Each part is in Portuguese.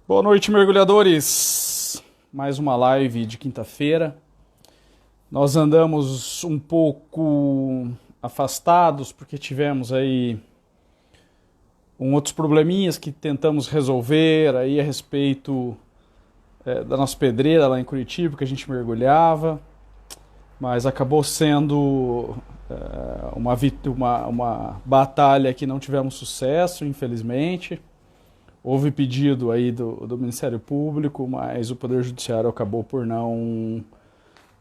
Boa noite, mergulhadores. Mais uma live de quinta-feira. Nós andamos um pouco afastados porque tivemos aí outros probleminhas que tentamos resolver aí a respeito da nossa pedreira lá em Curitiba, que a gente mergulhava, mas acabou sendo uma batalha que não tivemos sucesso, infelizmente. Houve pedido aí do Ministério Público, mas o Poder Judiciário acabou por não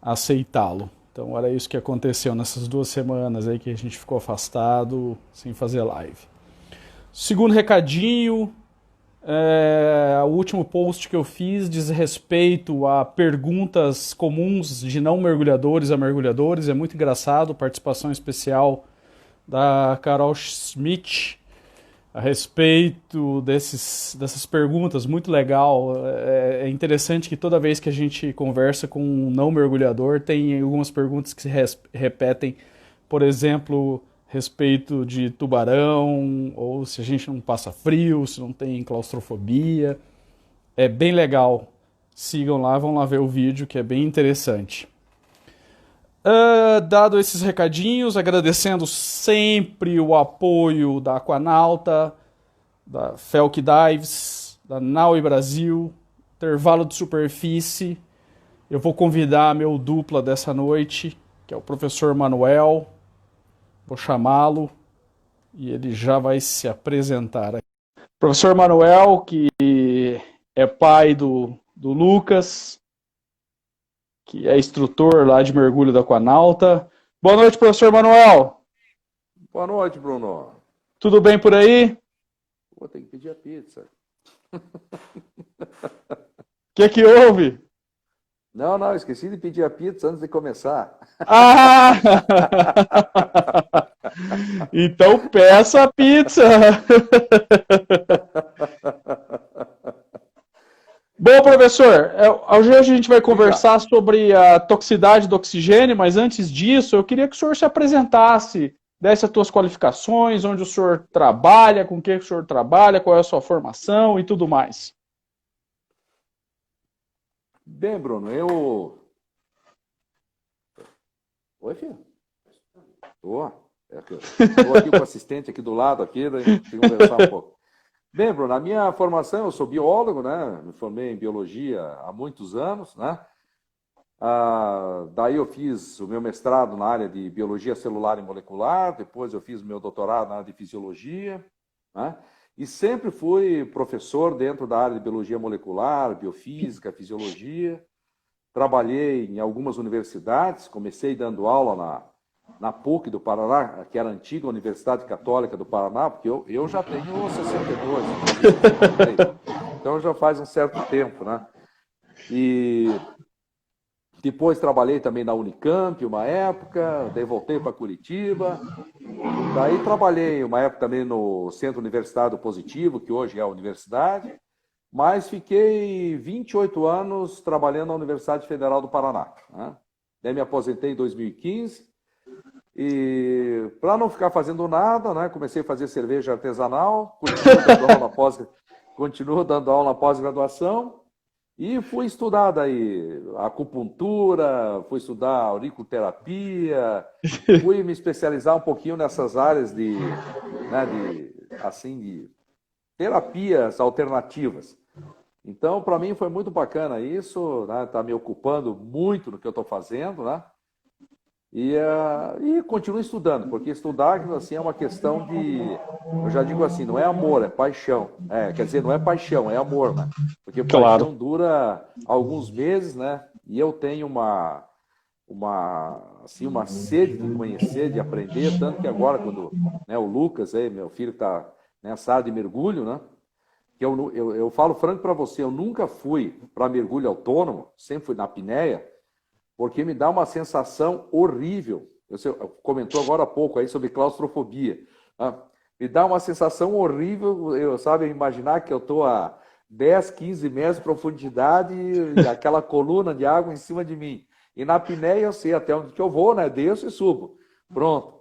aceitá-lo. Então era isso que aconteceu nessas 2 semanas aí que a gente ficou afastado, sem fazer live. Segundo recadinho, o último post que eu fiz diz respeito a perguntas comuns de não mergulhadores a mergulhadores. É muito engraçado, participação especial da Carol Schmidt a respeito dessas perguntas, muito legal. É interessante que toda vez que a gente conversa com um não mergulhador, tem algumas perguntas que se repetem, por exemplo, respeito de tubarão, ou se a gente não passa frio, se não tem claustrofobia. É bem legal. Sigam lá, vão lá ver o vídeo, que é bem interessante. Dado esses recadinhos, agradecendo sempre o apoio da Aquanauta, da Felk Dives, da Naui Brasil, Intervalo de Superfície. Eu vou convidar meu dupla dessa noite, que é o professor Manuel. Vou chamá-lo e ele já vai se apresentar aqui. Professor Manuel, que é pai do Lucas, que é instrutor lá de mergulho da Aquanauta. Boa noite, professor Manuel. Boa noite, Bruno. Tudo bem por aí? Vou ter que pedir a pizza. O que houve? Não, esqueci de pedir a pizza antes de começar. Ah! Então peça a pizza. Bom, professor, hoje a gente vai conversar sobre a toxicidade do oxigênio, mas antes disso, eu queria que o senhor se apresentasse, desse as suas qualificações, onde o senhor trabalha, com o que o senhor trabalha, qual é a sua formação e tudo mais. Bem, Bruno, Oi, filho? Estou aqui com o assistente aqui do lado, aqui, daí tem que conversar um pouco. Bem, Bruno, a minha formação, eu sou biólogo, né? Me formei em biologia há muitos anos, né? Daí eu fiz o meu mestrado na área de biologia celular e molecular, depois eu fiz o meu doutorado na área de fisiologia, né? E sempre fui professor dentro da área de biologia molecular, biofísica, fisiologia. Trabalhei em algumas universidades, comecei dando aula na PUC do Paraná, que era a antiga Universidade Católica do Paraná, porque eu já tenho 62, então já faz um certo tempo, né? E depois trabalhei também na Unicamp uma época, daí voltei para Curitiba, daí trabalhei uma época também no Centro Universitário Positivo, que hoje é a universidade, mas fiquei 28 anos trabalhando na Universidade Federal do Paraná, né? Daí me aposentei em 2015 e para não ficar fazendo nada, né, comecei a fazer cerveja artesanal, continuo dando aula na pós-graduação e fui estudar daí acupuntura, fui estudar auriculoterapia, fui me especializar um pouquinho nessas áreas de terapias alternativas. Então, para mim foi muito bacana isso, né? Tá me ocupando muito do que eu estou fazendo, né? E continuo estudando, porque estudar assim, é uma questão eu já digo assim, não é amor, é paixão. Quer dizer, não é paixão, é amor, né? Porque paixão dura alguns meses, né? E eu tenho uma sede de conhecer, de aprender, tanto que agora, quando o Lucas, meu filho, está nessa área de mergulho, né? Que eu falo franco para você, eu nunca fui para mergulho autônomo, sempre fui na apneia, porque me dá uma sensação horrível. Você comentou agora há pouco aí sobre claustrofobia. Né? Me dá uma sensação horrível, imaginar que eu estou a 10, 15 metros de profundidade e aquela coluna de água em cima de mim. E na apneia eu sei até onde que eu vou, né? Desço e subo. Pronto.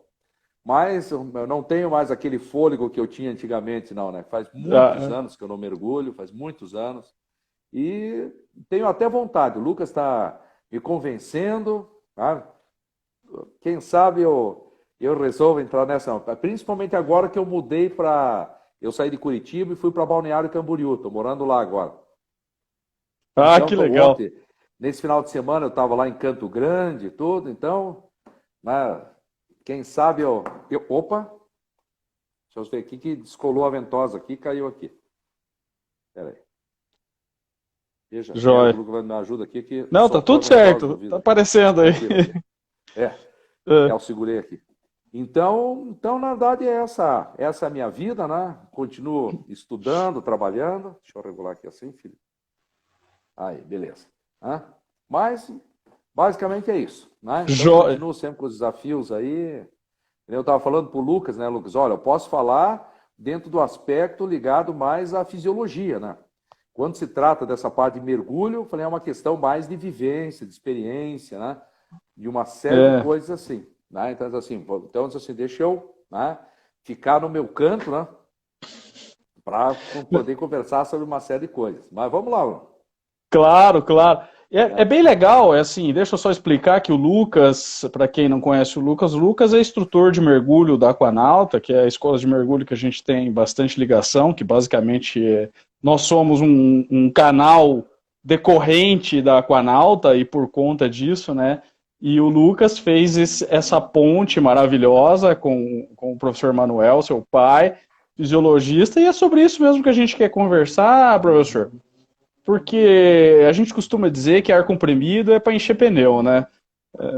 mas eu não tenho mais aquele fôlego que eu tinha antigamente, não, né? Faz muitos anos que eu não mergulho, faz muitos anos. E tenho até vontade. O Lucas está me convencendo, tá? Quem sabe eu resolvo entrar nessa. Principalmente agora que eu mudei para. Eu saí de Curitiba e fui para Balneário Camboriú. Estou morando lá agora. Ah, Então, que legal. ontem, nesse final de semana, eu estava lá em Canto Grande e tudo. Então, né, quem sabe Opa! Deixa eu ver aqui que descolou a ventosa aqui e caiu aqui. Espera aí. Veja, Joia. o Lucas me ajuda aqui que Não, tá soltou a tudo ventosa certo. do vidro Tá aqui. aparecendo aí. Aqui. Eu segurei aqui. Então, na verdade, essa é a minha vida, né? Continuo estudando, trabalhando. Deixa eu regular aqui assim, filho. Aí, beleza. Mas, basicamente é isso, né? Então, continuo sempre com os desafios aí. Eu estava falando para o Lucas, né, Lucas? Olha, eu posso falar dentro do aspecto ligado mais à fisiologia, né? Quando se trata dessa parte de mergulho, eu falei, é uma questão mais de vivência, de experiência, né? De uma série de coisas assim. Né? Então, assim, deixa eu, né, ficar no meu canto, né? Para poder conversar sobre uma série de coisas. Mas vamos lá, Bruno. Claro, claro. É bem legal, é assim, deixa eu só explicar que o Lucas, para quem não conhece o Lucas é instrutor de mergulho da Aquanauta, que é a escola de mergulho que a gente tem bastante ligação, que basicamente nós somos um canal decorrente da Aquanauta e por conta disso, né? E o Lucas fez essa ponte maravilhosa com o professor Manuel, seu pai, fisiologista, e é sobre isso mesmo que a gente quer conversar, professor. Porque a gente costuma dizer que ar comprimido é para encher pneu, né?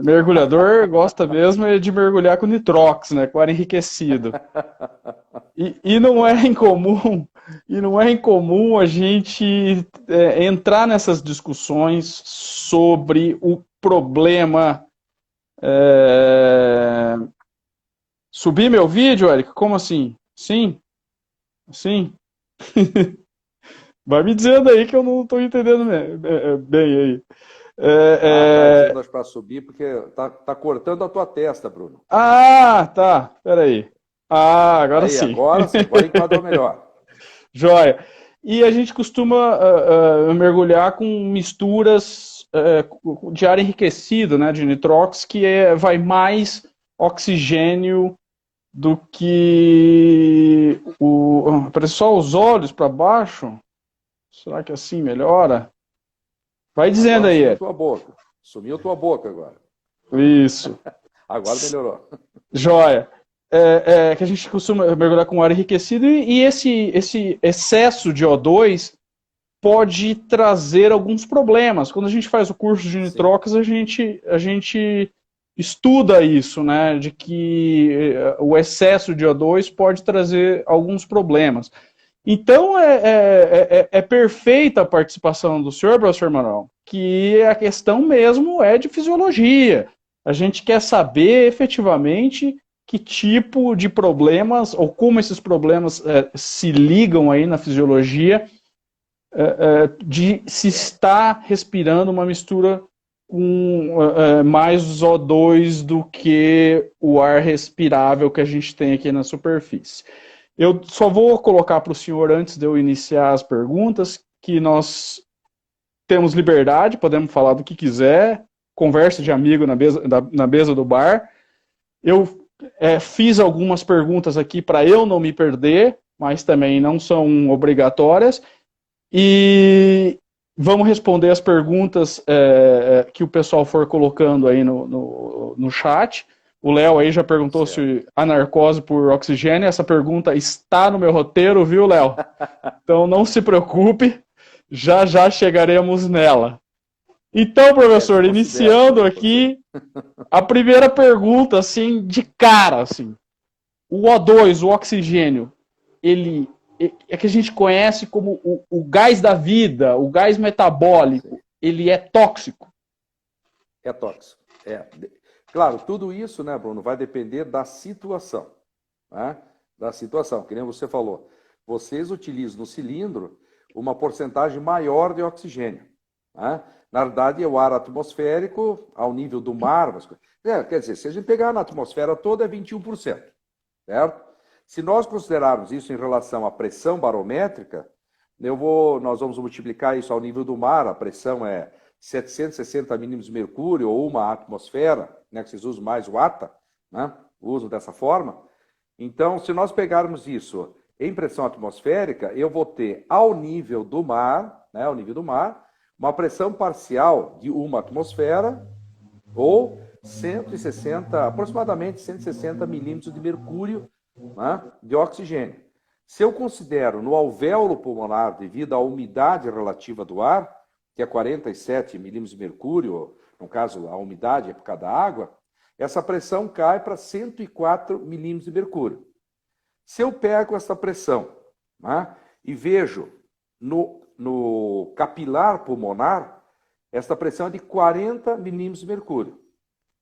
Mergulhador gosta mesmo de mergulhar com nitrox, né? Com ar enriquecido. E não é incomum a gente entrar nessas discussões sobre o problema. Subir meu vídeo, Eric? Como assim? Sim? Sim? Vai me dizendo aí que eu não estou entendendo bem aí. Tá dizendo para subir porque tá cortando a tua testa, Bruno. Tá. Peraí. Agora Aí, sim. agora enquadrou melhor. Joia. E a gente costuma mergulhar com misturas de ar enriquecido, né, de nitrox, que vai mais oxigênio do que parece só os olhos para baixo. Será que assim melhora? Vai dizendo Agora aí. sumiu tua boca. Sumiu tua boca agora. Isso. Agora melhorou. Joia. Que a gente costuma mergulhar com ar enriquecido e esse excesso de O2 pode trazer alguns problemas. Quando a gente faz o curso de nitrox, a gente estuda isso, né? De que o excesso de O2 pode trazer alguns problemas. Então é perfeita a participação do senhor, professor Manuel, que a questão mesmo é de fisiologia. A gente quer saber efetivamente que tipo de problemas ou como esses problemas se ligam aí na fisiologia de se estar respirando uma mistura com mais O2 do que o ar respirável que a gente tem aqui na superfície. Eu só vou colocar para o senhor, antes de eu iniciar as perguntas, que nós temos liberdade, podemos falar do que quiser, conversa de amigo na mesa do bar. Eu fiz algumas perguntas aqui para eu não me perder, mas também não são obrigatórias. E vamos responder as perguntas que o pessoal for colocando aí no chat. O Léo aí já perguntou se a narcose por oxigênio. Essa pergunta está no meu roteiro, viu, Léo? Então não se preocupe, já chegaremos nela. Então, professor, iniciando aqui, a primeira pergunta, assim, de cara, assim. O O2, o oxigênio, ele é que a gente conhece como o gás da vida, o gás metabólico, ele é tóxico? É tóxico. Claro, tudo isso, né, Bruno, vai depender da situação. Né? Da situação, que nem você falou. Vocês utilizam no cilindro uma porcentagem maior de oxigênio. Né? Na verdade, é o ar atmosférico ao nível do mar. Quer dizer, se a gente pegar na atmosfera toda, é 21%. certo? Se nós considerarmos isso em relação à pressão barométrica, nós vamos multiplicar isso ao nível do mar, a pressão é 760 milímetros de mercúrio ou uma atmosfera, né, que vocês usam mais o ATA, né, usam dessa forma. Então, se nós pegarmos isso em pressão atmosférica, eu vou ter ao nível do mar, né, ao nível do mar, uma pressão parcial de uma atmosfera ou 160, aproximadamente 160 milímetros de mercúrio, né, de oxigênio. Se eu considero no alvéolo pulmonar, devido à umidade relativa do ar, que é 47 milímetros de mercúrio, no caso a umidade é por causa da água, essa pressão cai para 104 milímetros de mercúrio. Se eu pego essa pressão, né, e vejo no capilar pulmonar, essa pressão é de 40 milímetros de mercúrio.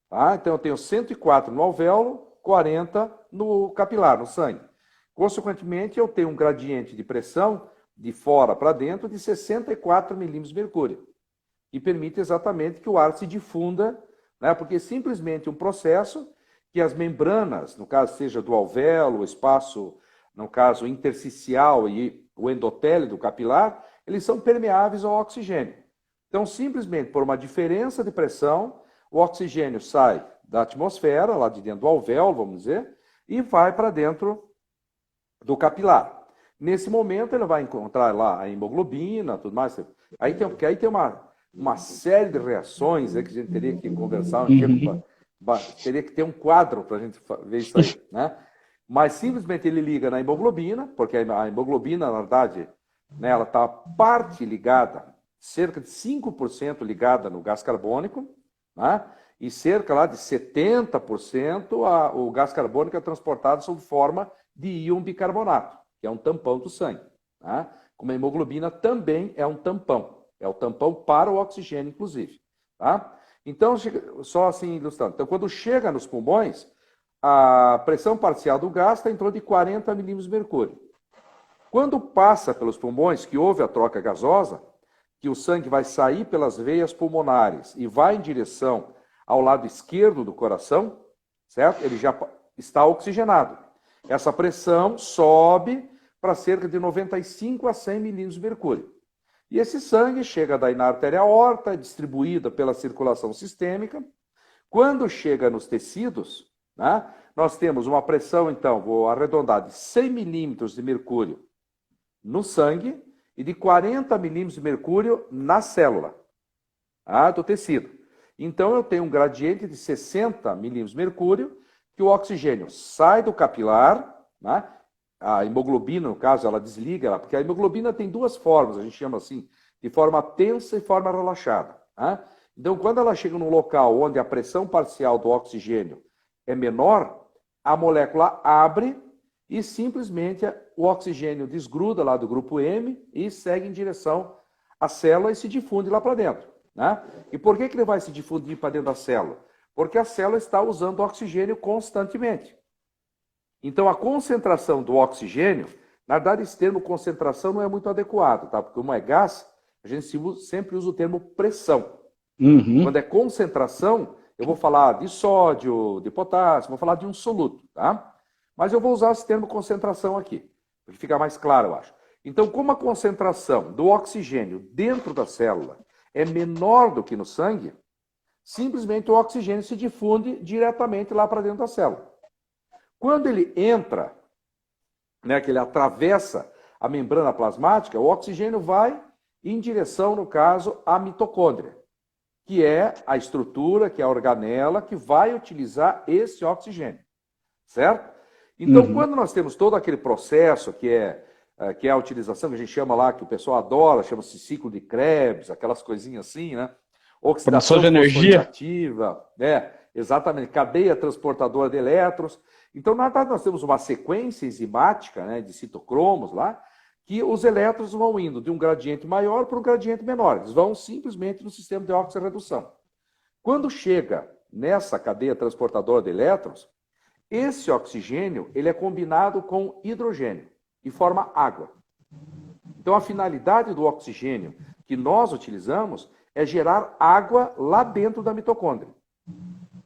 Tá? Então eu tenho 104 no alvéolo, 40 no capilar, no sangue. Consequentemente, eu tenho um gradiente de pressão de fora para dentro de 64 milímetros de mercúrio, que permite exatamente que o ar se difunda, né? Porque simplesmente um processo que as membranas, no caso seja do alvéolo, o espaço, no caso intersticial e o endotélio do capilar, eles são permeáveis ao oxigênio. Então, simplesmente por uma diferença de pressão, o oxigênio sai da atmosfera, lá de dentro do alvéolo, vamos dizer, e vai para dentro do capilar. Nesse momento, ele vai encontrar lá a hemoglobina, tudo mais. Porque aí tem uma série de reações que a gente teria que conversar, teria que ter um quadro para a gente ver isso aí, né? Mas simplesmente ele liga na hemoglobina, porque a hemoglobina, na verdade, né, ela está parte ligada, cerca de 5% ligada no gás carbônico, né? E cerca lá de 70% o gás carbônico é transportado sob forma de íon bicarbonato, que é um tampão do sangue. Tá? Como a hemoglobina também é um tampão. É o tampão para o oxigênio, inclusive. Tá? Então, só assim ilustrando. Então, quando chega nos pulmões, a pressão parcial do gás está em torno de 40 milímetros de mercúrio. Quando passa pelos pulmões, que houve a troca gasosa, que o sangue vai sair pelas veias pulmonares e vai em direção ao lado esquerdo do coração, certo? Ele já está oxigenado. Essa pressão sobe para cerca de 95 a 100 milímetros de mercúrio. E esse sangue chega daí na artéria aorta, é distribuída pela circulação sistêmica. Quando chega nos tecidos, né, nós temos uma pressão, então, vou arredondar, de 100 milímetros de mercúrio no sangue e de 40 milímetros de mercúrio na célula do tecido. Então, eu tenho um gradiente de 60 milímetros de mercúrio, que o oxigênio sai do capilar, né? A hemoglobina, no caso, ela desliga, porque a hemoglobina tem duas formas, a gente chama assim, de forma tensa e forma relaxada. Né? Então, quando ela chega num local onde a pressão parcial do oxigênio é menor, a molécula abre e simplesmente o oxigênio desgruda lá do grupo M e segue em direção à célula e se difunde lá para dentro. Né? E por que ele vai se difundir para dentro da célula? Porque a célula está usando oxigênio constantemente. Então, a concentração do oxigênio, na verdade, esse termo concentração não é muito adequado, tá? Porque como é gás, a gente sempre usa o termo pressão. Quando é concentração, eu vou falar de sódio, de potássio, vou falar de um soluto, tá? Mas eu vou usar esse termo concentração aqui, porque fica mais claro, eu acho. Então, como a concentração do oxigênio dentro da célula é menor do que no sangue, simplesmente o oxigênio se difunde diretamente lá para dentro da célula. Quando ele entra, né, que ele atravessa a membrana plasmática, o oxigênio vai em direção, no caso, à mitocôndria, que é a estrutura, que é a organela, que vai utilizar esse oxigênio, certo? Então, quando nós temos todo aquele processo que é a utilização, que a gente chama lá, que o pessoal adora, chama-se ciclo de Krebs, aquelas coisinhas assim, né? Oxidação de energia. Exatamente, cadeia transportadora de elétrons. Então, na verdade, nós temos uma sequência enzimática, né, de citocromos lá, que os elétrons vão indo de um gradiente maior para um gradiente menor. Eles vão simplesmente no sistema de oxirredução. Quando chega nessa cadeia transportadora de elétrons, esse oxigênio ele é combinado com hidrogênio e forma água. Então, a finalidade do oxigênio que nós utilizamos é gerar água lá dentro da mitocôndria.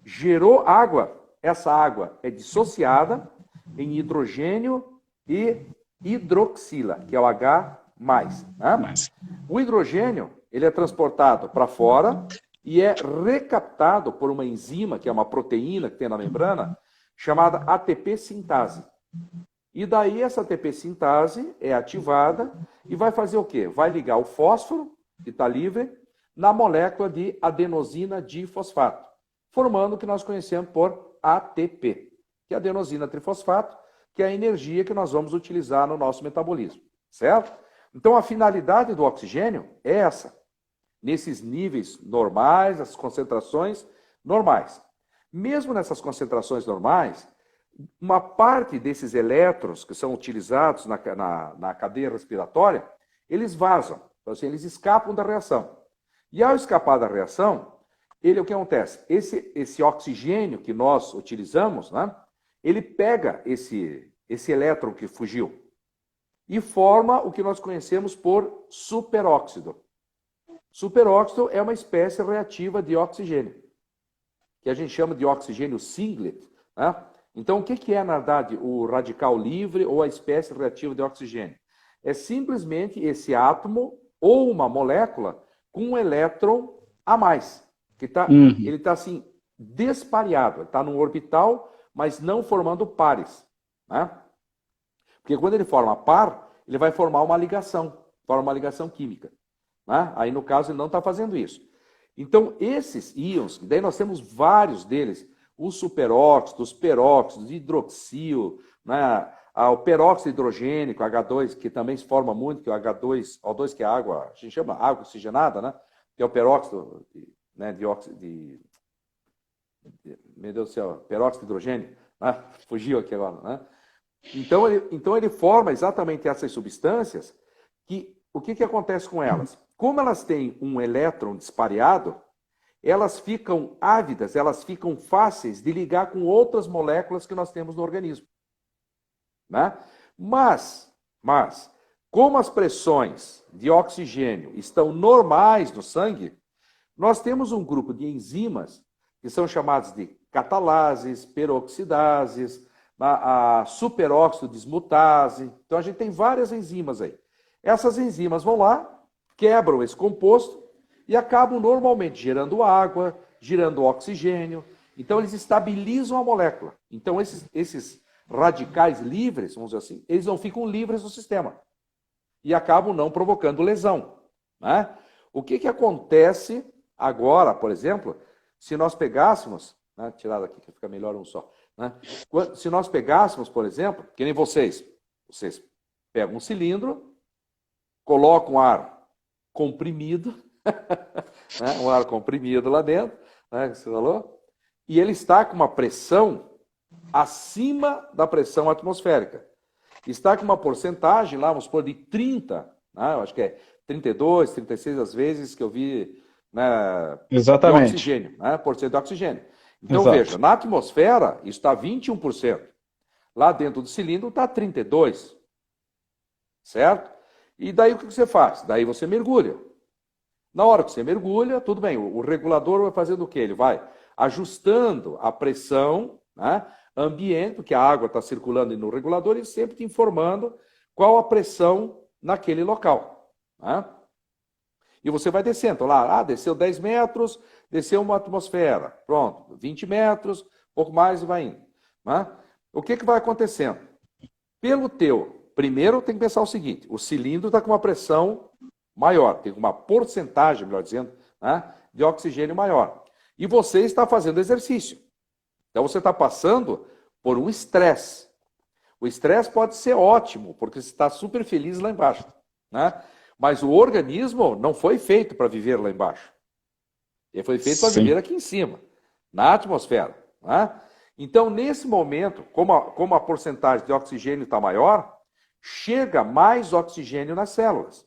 Gerou água, essa água é dissociada em hidrogênio e hidroxila, que é o H+. Né? O hidrogênio ele é transportado para fora e é recaptado por uma enzima, que é uma proteína que tem na membrana, chamada ATP sintase. E daí essa ATP sintase é ativada e vai fazer o quê? Vai ligar o fósforo, que está livre, na molécula de adenosina difosfato, formando o que nós conhecemos por ATP, que é adenosina trifosfato, que é a energia que nós vamos utilizar no nosso metabolismo, certo? Então a finalidade do oxigênio é essa, nesses níveis normais, as concentrações normais. Mesmo nessas concentrações normais, uma parte desses elétrons que são utilizados na cadeia respiratória, eles vazam, então, assim, eles escapam da reação. E ao escapar da reação, o que acontece? Esse oxigênio que nós utilizamos, né, ele pega esse elétron que fugiu e forma o que nós conhecemos por superóxido. Superóxido é uma espécie reativa de oxigênio, que a gente chama de oxigênio singlet. Né? Então, o que é, na verdade, o radical livre ou a espécie reativa de oxigênio? É simplesmente esse átomo ou uma molécula com um elétron a mais, que ele está assim, despareado, ele está num orbital, mas não formando pares. Né? Porque quando ele forma par, ele vai formar uma ligação química. Né? Aí, no caso, ele não está fazendo isso. Então, esses íons, daí nós temos vários deles, os superóxidos, os peróxidos, hidroxil, né? O peróxido hidrogênico, H2, que também se forma muito, que é o H2O2, que é água, a gente chama água oxigenada, né? Que é o peróxido, né? Meu Deus do céu, peróxido de hidrogênio, né? Fugiu aqui agora, né? Então ele forma exatamente essas substâncias que, o que acontece com elas? Como elas têm um elétron dispareado, elas ficam ávidas, elas ficam fáceis de ligar com outras moléculas que nós temos no organismo. Né? Mas, como as pressões de oxigênio estão normais no sangue, nós temos um grupo de enzimas que são chamadas de catalases, peroxidases, a superóxido dismutase. Então a gente tem várias enzimas aí. Essas enzimas vão lá, quebram esse composto e acabam normalmente gerando água, gerando oxigênio. Então eles estabilizam a molécula. Então esses radicais livres, vamos dizer assim, eles não ficam livres no sistema e acabam não provocando lesão. Né? O que acontece agora, por exemplo, se nós pegássemos, né, tirar daqui que fica melhor um só, né? Se nós pegássemos, por exemplo, que nem vocês pegam um cilindro, colocam ar comprimido, né, um ar comprimido lá dentro, né, que você falou, e ele está com uma pressão acima da pressão atmosférica. Está com uma porcentagem lá, vamos supor, de 30, né, eu acho que é 32, 36 às vezes que eu vi, né, exatamente, de oxigênio, né, por cento de oxigênio. Então, exato. Veja, na atmosfera isso está 21%. Lá dentro do cilindro está 32%. Certo? E daí o que você faz? Daí você mergulha. Na hora que você mergulha, tudo bem, o regulador vai fazendo o quê? Ele vai ajustando a pressão, né, ambiente, porque a água está circulando no regulador e sempre te informando qual a pressão naquele local. Né? E você vai descendo. Lá, desceu 10 metros, desceu uma atmosfera. Pronto, 20 metros, pouco mais e vai indo. Né? O que vai acontecendo? Primeiro tem que pensar o seguinte, o cilindro está com uma pressão maior, tem uma porcentagem, melhor dizendo, né, de oxigênio maior. E você está fazendo exercício. Então você está passando por um estresse. O estresse pode ser ótimo, porque você está super feliz lá embaixo. Né? Mas o organismo não foi feito para viver lá embaixo. Ele foi feito para viver aqui em cima, na atmosfera. Né? Então, nesse momento, como a porcentagem de oxigênio está maior, chega mais oxigênio nas células.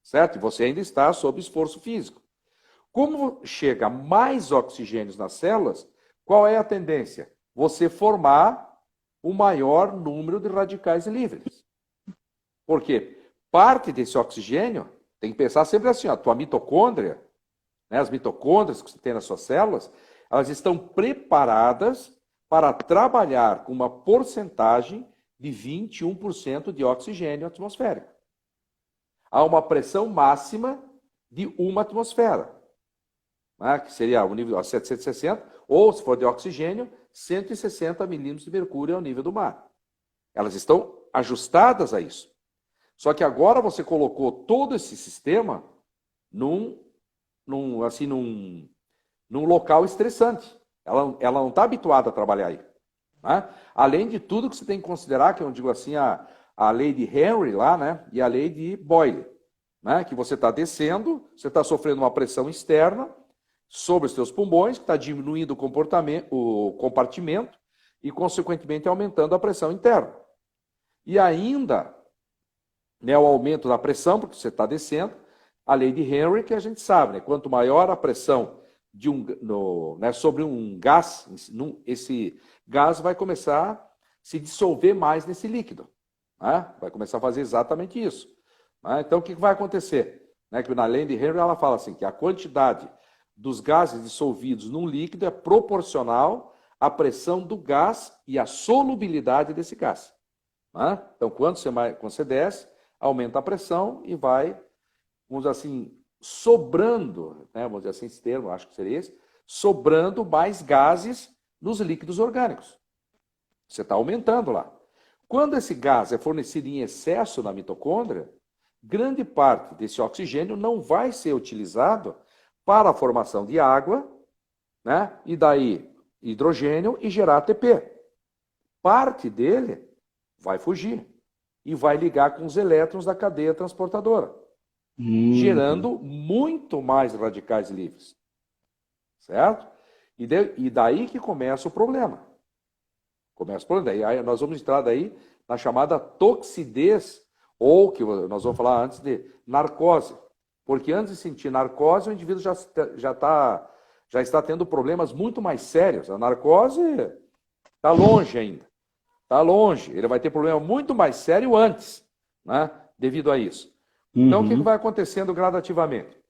Certo? E você ainda está sob esforço físico. Como chega mais oxigênio nas células, qual é a tendência? Você formar o maior número de radicais livres. Por quê? Parte desse oxigênio, tem que pensar sempre assim, a tua mitocôndria, né, as mitocôndrias que você tem nas suas células, elas estão preparadas para trabalhar com uma porcentagem de 21% de oxigênio atmosférico. Há uma pressão máxima de 1 atmosfera, né, que seria o nível 760, ou, se for de oxigênio, 160 milímetros de mercúrio ao nível do mar. Elas estão ajustadas a isso. Só que agora você colocou todo esse sistema num local estressante. Ela não está habituada a trabalhar aí. Né? Além de tudo que você tem que considerar, que eu digo assim, a lei de Henry lá, né? E a lei de Boyle, né? Que você está descendo, você está sofrendo uma pressão externa sobre os seus pulmões, que está diminuindo o compartimento e, consequentemente, aumentando a pressão interna. E ainda, né, o aumento da pressão, porque você está descendo, a lei de Henry, que a gente sabe, né? Quanto maior a pressão sobre um gás, esse gás vai começar a se dissolver mais nesse líquido. Né? Vai começar a fazer exatamente isso. Né? Então, o que vai acontecer? Né? Que na lei de Henry ela fala assim, que a quantidade dos gases dissolvidos num líquido é proporcional à pressão do gás e à solubilidade desse gás. Né? Então, quando você desce, aumenta a pressão e vai, vamos dizer assim, sobrando, né, vamos dizer assim, esse termo, acho que seria esse, sobrando mais gases nos líquidos orgânicos. Você está aumentando lá. Quando esse gás é fornecido em excesso na mitocôndria, grande parte desse oxigênio não vai ser utilizado para a formação de água, né, e daí hidrogênio e gerar ATP. Parte dele vai fugir e vai ligar com os elétrons da cadeia transportadora, gerando muito mais radicais livres. Certo? E daí que começa o problema. Começa o problema. Daí nós vamos entrar daí na chamada toxidez, ou que nós vamos falar antes de narcose. Porque antes de sentir narcose, o indivíduo já está tendo problemas muito mais sérios. A narcose está longe ainda. Está longe. Ele vai ter problema muito mais sério antes, né? Devido a isso. Então, o que vai acontecendo gradativamente?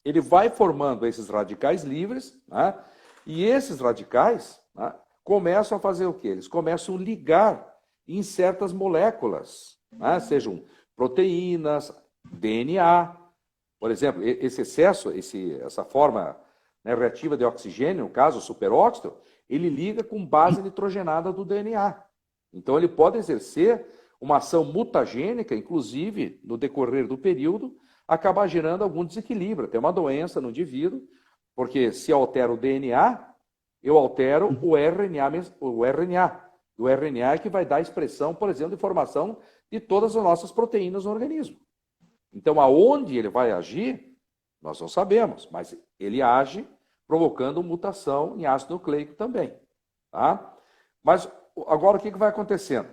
Ele vai formando esses radicais livres, né? E esses radicais, né, começam a fazer o quê? Eles começam a ligar em certas moléculas, né? Sejam proteínas, DNA. Por exemplo, esse excesso, essa forma, né, reativa de oxigênio, no caso, o superóxido, ele liga com base nitrogenada do DNA. Então, ele pode exercer uma ação mutagênica, inclusive, no decorrer do período, acabar gerando algum desequilíbrio, até uma doença no indivíduo, porque se altera o DNA, eu altero o RNA. O RNA é que vai dar expressão, por exemplo, de formação de todas as nossas proteínas no organismo. Então, aonde ele vai agir, nós não sabemos, mas ele age provocando mutação em ácido nucleico também. Tá? Mas agora o que vai acontecendo?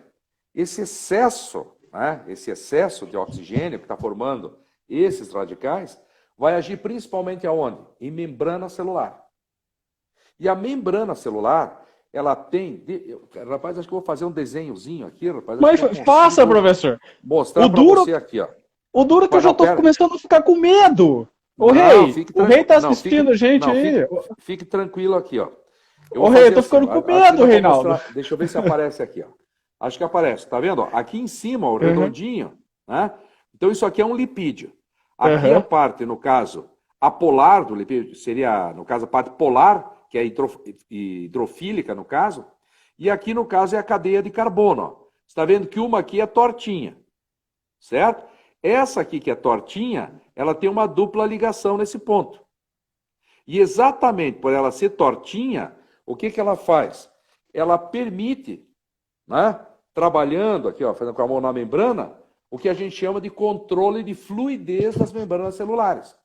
Esse excesso, né, esse excesso de oxigênio que está formando esses radicais, vai agir principalmente aonde? Em membrana celular. E a membrana celular, ela tem... Rapaz, acho que eu vou fazer um desenhozinho aqui, rapaz. Mas faça, professor. Mostrar para você aqui, ó. O duro é que eu já estou começando a ficar com medo. O rei tá assistindo a gente aí. Fique tranquilo aqui, ó. O rei, eu tô ficando com medo, Reinaldo. Deixa eu ver se aparece aqui, ó. Acho que aparece, tá vendo? Aqui em cima, o redondinho, né? Então isso aqui é um lipídio. Aqui a parte, no caso, apolar do lipídio, seria, no caso, a parte polar, que é hidrofílica, no caso. E aqui, no caso, é a cadeia de carbono, ó. Você está vendo que uma aqui é tortinha, certo? Essa aqui que é tortinha, ela tem uma dupla ligação nesse ponto. E exatamente por ela ser tortinha, o que ela faz? Ela permite, né, trabalhando aqui, ó, fazendo com a mão na membrana, o que a gente chama de controle de fluidez das membranas celulares.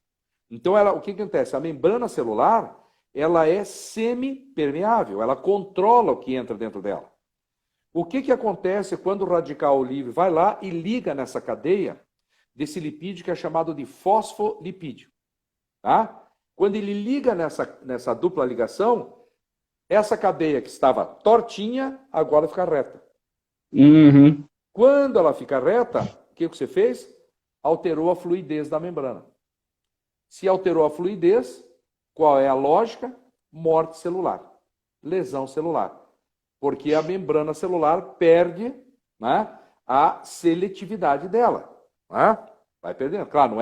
Então, o que acontece? A membrana celular, ela é semipermeável, ela controla o que entra dentro dela. O que acontece quando o radical livre vai lá e liga nessa cadeia desse lipídio que é chamado de fosfolipídio? Tá? Quando ele liga nessa dupla ligação, essa cadeia que estava tortinha, agora fica reta. Quando ela fica reta, o que você fez? Alterou a fluidez da membrana. Se alterou a fluidez, qual é a lógica? Morte celular, lesão celular. porque a membrana celular perde, né, a seletividade dela. Né? Vai perdendo. Claro,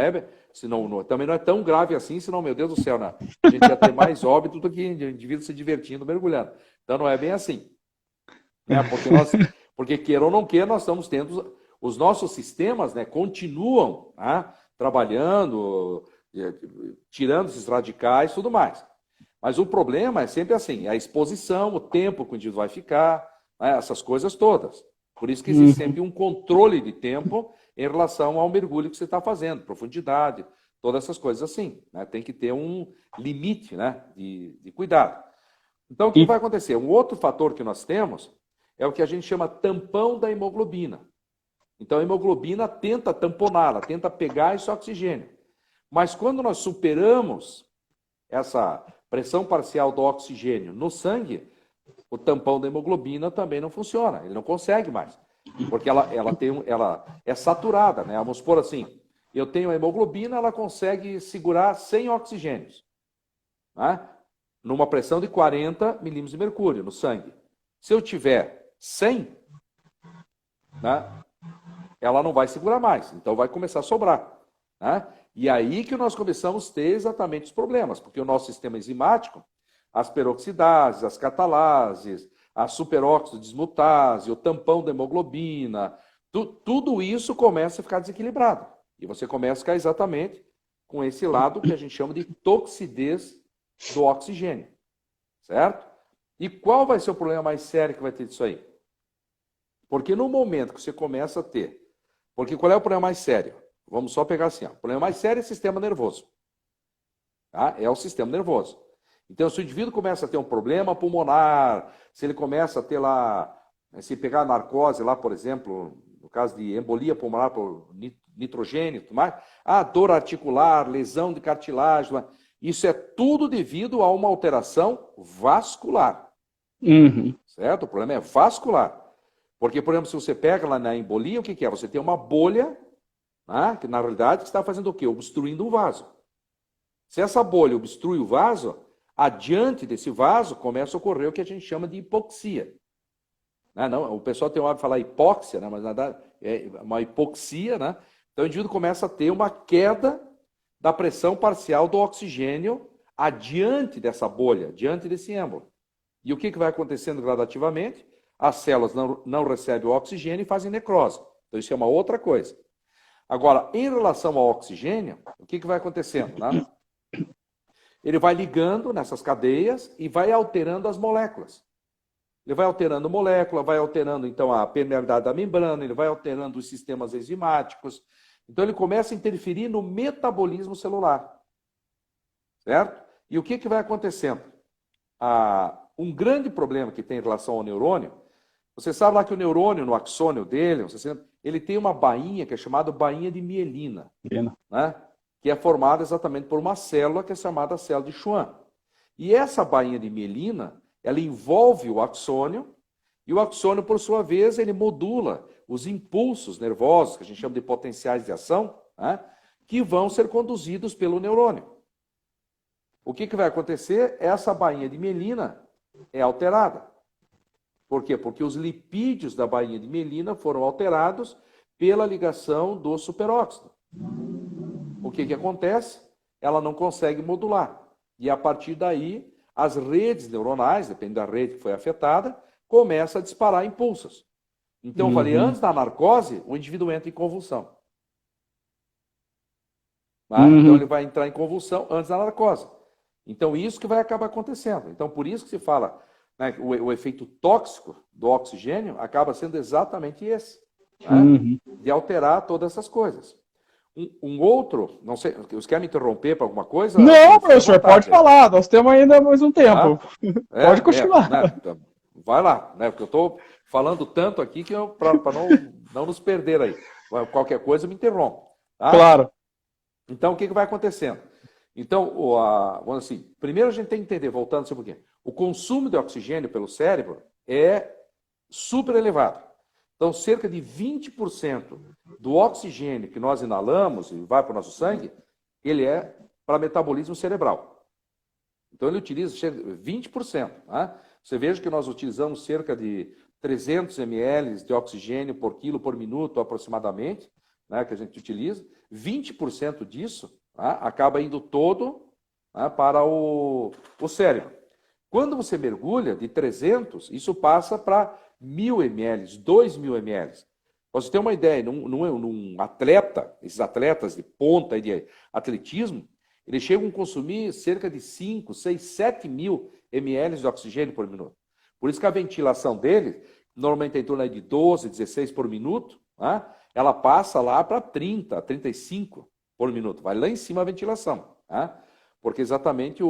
também não é tão grave assim, senão, meu Deus do céu, né? A gente ia ter mais óbito do que indivíduos se divertindo mergulhando. Então não é bem assim. Né? Porque queira ou não queira, nós estamos tendo... Os nossos sistemas, né, continuam, né, trabalhando, tirando esses radicais e tudo mais. Mas o problema é sempre assim, a exposição, o tempo que o indivíduo vai ficar, né, essas coisas todas. Por isso que existe sempre um controle de tempo em relação ao mergulho que você está fazendo, profundidade, todas essas coisas assim. Né? Tem que ter um limite, né, de cuidado. Então, o que vai acontecer? Um outro fator que nós temos é o que a gente chama tampão da hemoglobina. Então, a hemoglobina tenta tamponar, ela tenta pegar esse oxigênio. Mas quando nós superamos essa pressão parcial do oxigênio no sangue, o tampão da hemoglobina também não funciona, ele não consegue mais. Porque ela é saturada, né? Vamos supor assim, eu tenho a hemoglobina, ela consegue segurar 100 oxigênios, né? Numa pressão de 40 milímetros de mercúrio no sangue. Se eu tiver 100, né, ela não vai segurar mais, então vai começar a sobrar. Né? E aí que nós começamos a ter exatamente os problemas, porque o nosso sistema enzimático, as peroxidases, as catalases, a superóxido dismutase, o tampão da hemoglobina, tudo isso começa a ficar desequilibrado. E você começa a ficar exatamente com esse lado que a gente chama de toxidez do oxigênio. Certo? E qual vai ser o problema mais sério que vai ter disso aí? Porque no momento que você começa a ter... Porque qual é o problema mais sério? Vamos só pegar assim. Ó. O problema mais sério é o sistema nervoso. Tá? É o sistema nervoso. Então, se o indivíduo começa a ter um problema pulmonar, se ele começa a ter lá... Se pegar narcose lá, por exemplo, no caso de embolia pulmonar por nitrogênio e tudo mais, dor articular, lesão de cartilagem, isso é tudo devido a uma alteração vascular. Certo? O problema é vascular. Porque, por exemplo, se você pega lá na embolia, o que é? Você tem uma bolha, né, que na realidade está fazendo o quê? Obstruindo um vaso. Se essa bolha obstrui o vaso, adiante desse vaso começa a ocorrer o que a gente chama de hipoxia. Não, o pessoal tem o hábito de falar hipóxia, né, mas nada, é uma hipoxia, né? Então o indivíduo começa a ter uma queda da pressão parcial do oxigênio adiante dessa bolha, adiante desse êmbolo. E o que vai acontecendo gradativamente? As células não recebem o oxigênio e fazem necrose. Então, isso é uma outra coisa. Agora, em relação ao oxigênio, o que vai acontecendo? Né? Ele vai ligando nessas cadeias e vai alterando as moléculas. Ele vai alterando molécula, vai alterando, então, a permeabilidade da membrana, ele vai alterando os sistemas enzimáticos. Então, ele começa a interferir no metabolismo celular. Certo? E o que vai acontecendo? Um grande problema que tem em relação ao neurônio, você sabe lá que o neurônio, no axônio dele, ele tem uma bainha que é chamada bainha de mielina, né? Que é formada exatamente por uma célula que é chamada célula de Schwann. E essa bainha de mielina, ela envolve o axônio, e o axônio, por sua vez, ele modula os impulsos nervosos, que a gente chama de potenciais de ação, né? Que vão ser conduzidos pelo neurônio. O que vai acontecer? Essa bainha de mielina é alterada. Por quê? Porque os lipídios da bainha de mielina foram alterados pela ligação do superóxido. O que acontece? Ela não consegue modular. E a partir daí, as redes neuronais, depende da rede que foi afetada, começam a disparar impulsos. Então, eu falei, antes da narcose, o indivíduo entra em convulsão. Tá? Então, ele vai entrar em convulsão antes da narcose. Então, isso que vai acabar acontecendo. Então, por isso que se fala, né, o efeito tóxico do oxigênio acaba sendo exatamente esse. Né? De alterar todas essas coisas. Um outro, não sei, você quer me interromper para alguma coisa? Não, professor, pode falar. Nós temos ainda mais um tempo. Pode continuar. Né? Vai lá, né? Porque eu estou falando tanto aqui que para não nos perder aí. Qualquer coisa me interrompe. Tá? Claro. Então, o que vai acontecendo? Então, vamos assim, primeiro a gente tem que entender, voltando um pouquinho, o consumo de oxigênio pelo cérebro é super elevado. Então, cerca de 20% do oxigênio que nós inalamos e vai para o nosso sangue, ele é para metabolismo cerebral. Então, ele utiliza 20%. Né? Você veja que nós utilizamos cerca de 300 ml de oxigênio por quilo por minuto, aproximadamente, né, que a gente utiliza. 20% disso, né, acaba indo todo, né, para o cérebro. Quando você mergulha de 300, isso passa para 1.000 ml, 2.000 ml. Para você ter uma ideia, num atleta, esses atletas de ponta de atletismo, eles chegam a consumir cerca de 5, 6, 7 mil ml de oxigênio por minuto. Por isso que a ventilação deles, normalmente é em torno de 12, 16 por minuto, né? Ela passa lá para 30, 35 por minuto. Vai lá em cima a ventilação. Né? Porque exatamente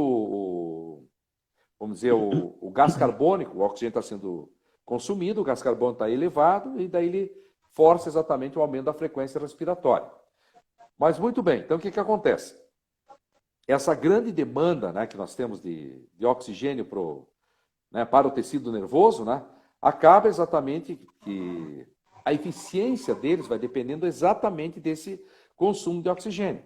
vamos dizer, o gás carbônico, o oxigênio está sendo consumido, o gás carbônico está elevado, e daí ele força exatamente o aumento da frequência respiratória. Mas muito bem, então o que acontece? Essa grande demanda, né, que nós temos de oxigênio para o tecido nervoso, né, acaba exatamente que a eficiência deles vai dependendo exatamente desse consumo de oxigênio.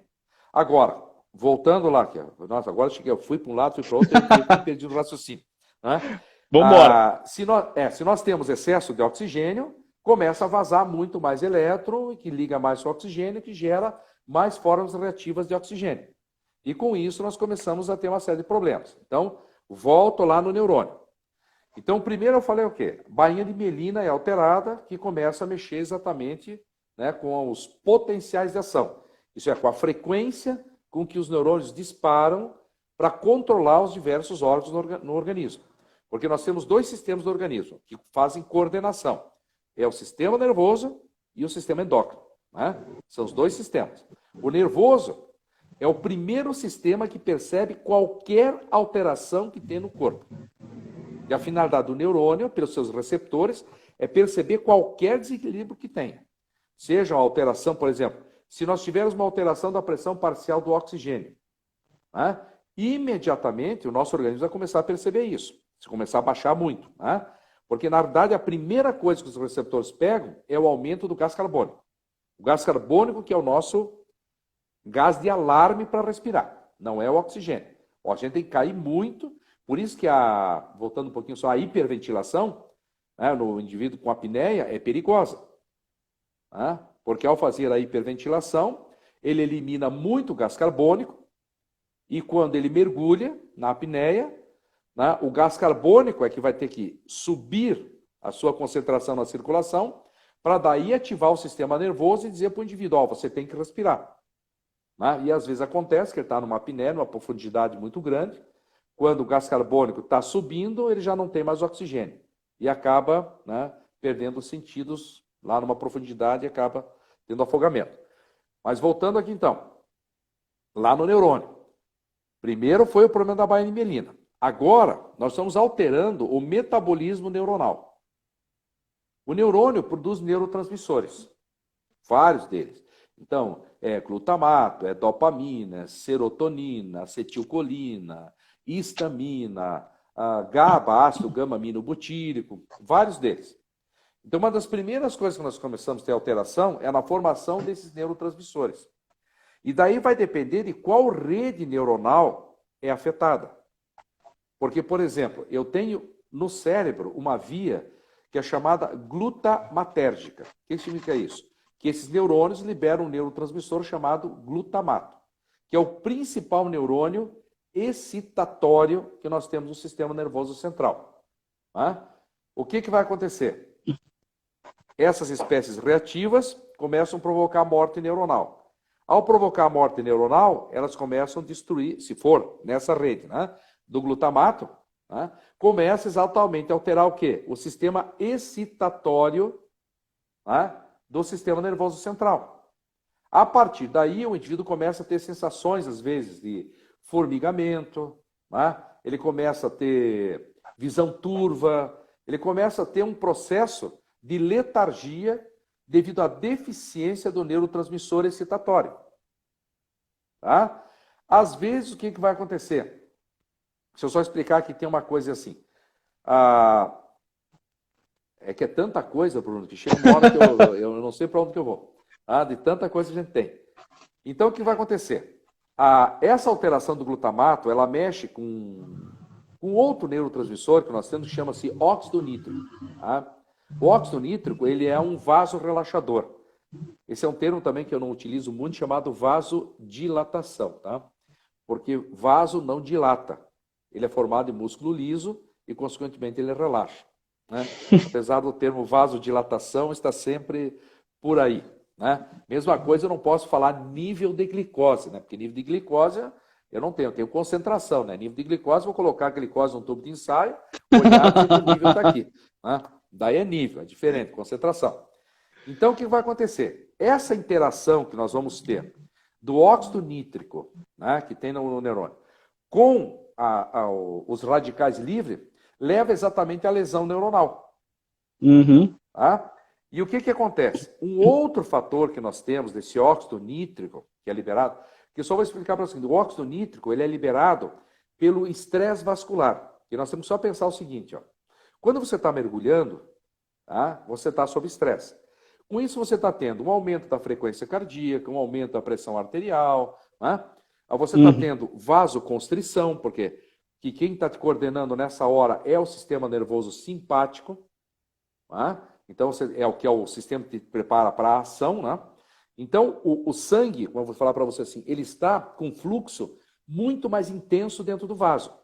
Agora, voltando lá, nossa, agora eu fui para um lado, fui para o outro, eu perdi o raciocínio. Né? Vamos embora. Se nós temos excesso de oxigênio, começa a vazar muito mais elétron, que liga mais o oxigênio, que gera mais formas reativas de oxigênio. E com isso nós começamos a ter uma série de problemas. Então, volto lá no neurônio. Então, primeiro eu falei o quê? Bainha de mielina é alterada, que começa a mexer exatamente, né, com os potenciais de ação. Isso é, com a frequência com que os neurônios disparam para controlar os diversos órgãos no organismo. Porque nós temos dois sistemas do organismo que fazem coordenação. É o sistema nervoso e o sistema endócrino. Né? São os dois sistemas. O nervoso é o primeiro sistema que percebe qualquer alteração que tem no corpo. E a finalidade do neurônio, pelos seus receptores, é perceber qualquer desequilíbrio que tenha. Seja uma alteração, por exemplo, se nós tivermos uma alteração da pressão parcial do oxigênio, né, imediatamente o nosso organismo vai começar a perceber isso. Se começar a baixar muito. Né? Porque, na verdade, a primeira coisa que os receptores pegam é o aumento do gás carbônico. O gás carbônico que é o nosso gás de alarme para respirar, não é o oxigênio. O oxigênio tem que cair muito, por isso que, voltando um pouquinho só, a hiperventilação, né, no indivíduo com apneia é perigosa. Né? Porque ao fazer a hiperventilação, ele elimina muito gás carbônico, e quando ele mergulha na apneia, né, o gás carbônico é que vai ter que subir a sua concentração na circulação, para daí ativar o sistema nervoso e dizer para o indivíduo, você tem que respirar. Né? E às vezes acontece que ele está numa apneia, numa profundidade muito grande, quando o gás carbônico está subindo, ele já não tem mais oxigênio. E acaba, né, perdendo os sentidos lá numa profundidade e acaba tendo afogamento. Mas voltando aqui então, lá no neurônio. Primeiro foi o problema da bainha de mielina. Agora, nós estamos alterando o metabolismo neuronal. O neurônio produz neurotransmissores, vários deles. Então, é glutamato, é dopamina, é serotonina, acetilcolina, histamina, GABA, ácido gama-aminobutírico, vários deles. Então, uma das primeiras coisas que nós começamos a ter alteração é na formação desses neurotransmissores. E daí vai depender de qual rede neuronal é afetada. Porque, por exemplo, eu tenho no cérebro uma via que é chamada glutamatérgica. O que significa isso? Que esses neurônios liberam um neurotransmissor chamado glutamato, que é o principal neurônio excitatório que nós temos no sistema nervoso central. Tá? O que vai acontecer? Essas espécies reativas começam a provocar morte neuronal. Ao provocar a morte neuronal, elas começam a destruir, se for nessa rede, né, do glutamato, né, começa exatamente a alterar o quê? O sistema excitatório, né, do sistema nervoso central. A partir daí, o indivíduo começa a ter sensações, às vezes, de formigamento, né? Ele começa a ter visão turva, ele começa a ter um processo de letargia devido à deficiência do neurotransmissor excitatório. Tá? Às vezes, o que vai acontecer? Deixa eu só explicar que tem uma coisa assim. É que é tanta coisa, Bruno, que chega uma hora que eu não sei para onde que eu vou. De tanta coisa que a gente tem. Então, o que vai acontecer? Essa alteração do glutamato, ela mexe com Um outro neurotransmissor que nós temos chama-se óxido nítrico. Tá? O óxido nítrico, ele é um vasorelaxador. Esse é um termo também que eu não utilizo muito, chamado vasodilatação, tá? Porque vaso não dilata. Ele é formado em músculo liso e, consequentemente, ele relaxa. Né? Apesar do termo vasodilatação, está sempre por aí. Né? Mesma coisa, eu não posso falar nível de glicose, né? Porque nível de glicose eu não tenho, eu tenho concentração. Né? Nível de glicose, vou colocar a glicose num tubo de ensaio, olhar e o nível está aqui. Né? Daí é nível, é diferente, concentração. Então, o que vai acontecer? Essa interação que nós vamos ter do óxido nítrico, né, que tem no neurônio, com os radicais livres, leva exatamente à lesão neuronal. Uhum. Tá? E o que acontece? Um outro fator que nós temos desse óxido nítrico, que é liberado, que eu só vou explicar para você, o óxido nítrico ele é liberado pelo estresse vascular. E nós temos só pensar o seguinte, ó, quando você está mergulhando, tá, você está sob estresse. Com isso, você está tendo um aumento da frequência cardíaca, um aumento da pressão arterial, né? Você está tendo vasoconstrição, porque quem está te coordenando nessa hora é o sistema nervoso simpático. Né? Então, é o que é o sistema que te prepara para a ação. Né? Então, o sangue, como eu vou falar para você assim, ele está com fluxo muito mais intenso dentro do vaso.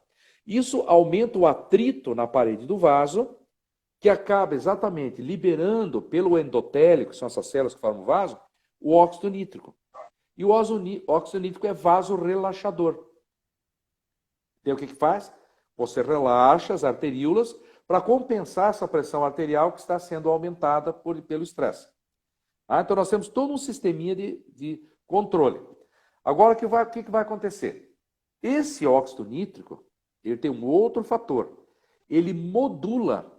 Isso aumenta o atrito na parede do vaso, que acaba exatamente liberando pelo endotélio, que são essas células que formam o vaso, o óxido nítrico. E o óxido nítrico é vasorelaxador. Então, o que faz? Você relaxa as arteríolas para compensar essa pressão arterial que está sendo aumentada pelo estresse. Então, nós temos todo um sisteminha de controle. Agora, o que vai acontecer? Esse óxido nítrico, ele tem um outro fator. Ele modula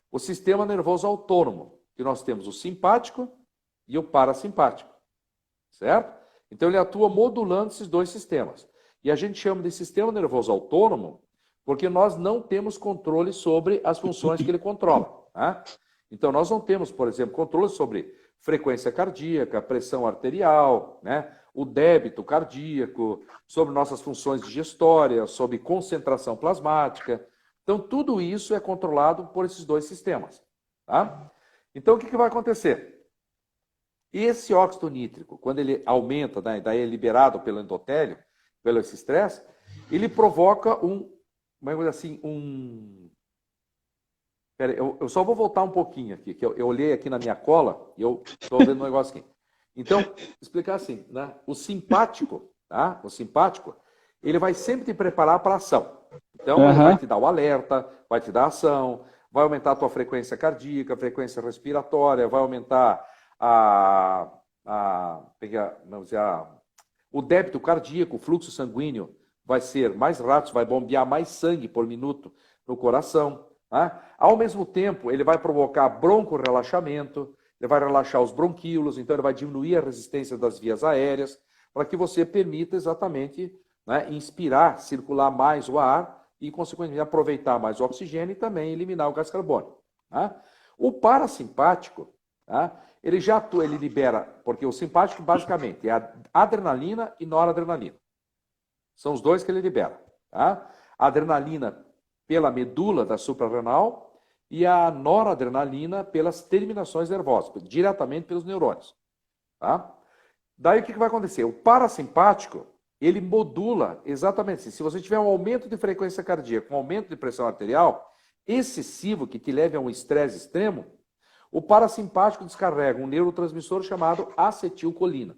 o sistema nervoso autônomo, que nós temos o simpático e o parasimpático, certo? Então ele atua modulando esses dois sistemas. E a gente chama de sistema nervoso autônomo porque nós não temos controle sobre as funções que ele controla. Tá? Então nós não temos, por exemplo, controle sobre frequência cardíaca, pressão arterial, né? O débito cardíaco, sobre nossas funções digestórias, sobre concentração plasmática. Então, tudo isso é controlado por esses dois sistemas. Tá? Então, o que vai acontecer? Esse óxido nítrico, quando ele aumenta, né, daí é liberado pelo endotélio, pelo esse estresse, ele provoca Pera, eu só vou voltar um pouquinho aqui, que eu olhei aqui na minha cola e eu estou vendo um negócio aqui. Então, explicar assim, né? O simpático, tá? O simpático, ele vai sempre te preparar para a ação. Então, ele vai te dar o alerta, vai te dar a ação, vai aumentar a tua frequência cardíaca, a frequência respiratória, vai aumentar o débito cardíaco, o fluxo sanguíneo vai ser mais rápido, vai bombear mais sangue por minuto no coração. Tá? Ao mesmo tempo, ele vai provocar broncorrelaxamento, ele vai relaxar os bronquíolos, então ele vai diminuir a resistência das vias aéreas, para que você permita exatamente, né, inspirar, circular mais o ar e, consequentemente, aproveitar mais o oxigênio e também eliminar o gás carbônico. Tá? O parasimpático, tá, ele já atua, ele libera, porque o simpático basicamente é a adrenalina e noradrenalina. São os dois que ele libera. Tá? A adrenalina pela medula da suprarrenal e a noradrenalina pelas terminações nervosas, diretamente pelos neurônios. Tá? Daí o que vai acontecer? O parasimpático, ele modula exatamente assim. Se você tiver um aumento de frequência cardíaca, um aumento de pressão arterial excessivo que te leve a um estresse extremo, o parasimpático descarrega um neurotransmissor chamado acetilcolina.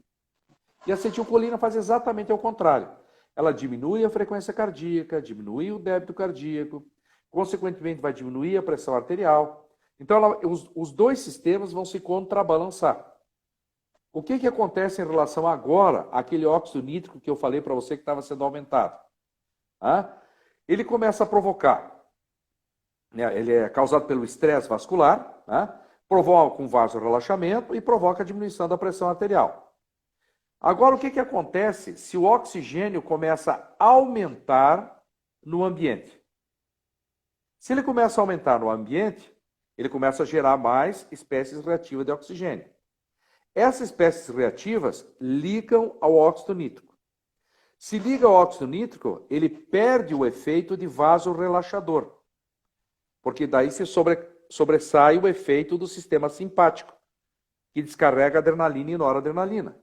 E a acetilcolina faz exatamente ao contrário. Ela diminui a frequência cardíaca, diminui o débito cardíaco, consequentemente vai diminuir a pressão arterial. Então, os dois sistemas vão se contrabalançar. O que acontece em relação agora àquele óxido nítrico que eu falei para você que estava sendo aumentado? Ele começa a provocar, né, ele é causado pelo estresse vascular, né, provoca um vasorelaxamento e provoca a diminuição da pressão arterial. Agora, o que acontece se o oxigênio começa a aumentar no ambiente? Se ele começa a aumentar no ambiente, ele começa a gerar mais espécies reativas de oxigênio. Essas espécies reativas ligam ao óxido nítrico. Se liga ao óxido nítrico, ele perde o efeito de vasorelaxador, porque daí se sobressai o efeito do sistema simpático, que descarrega adrenalina e noradrenalina.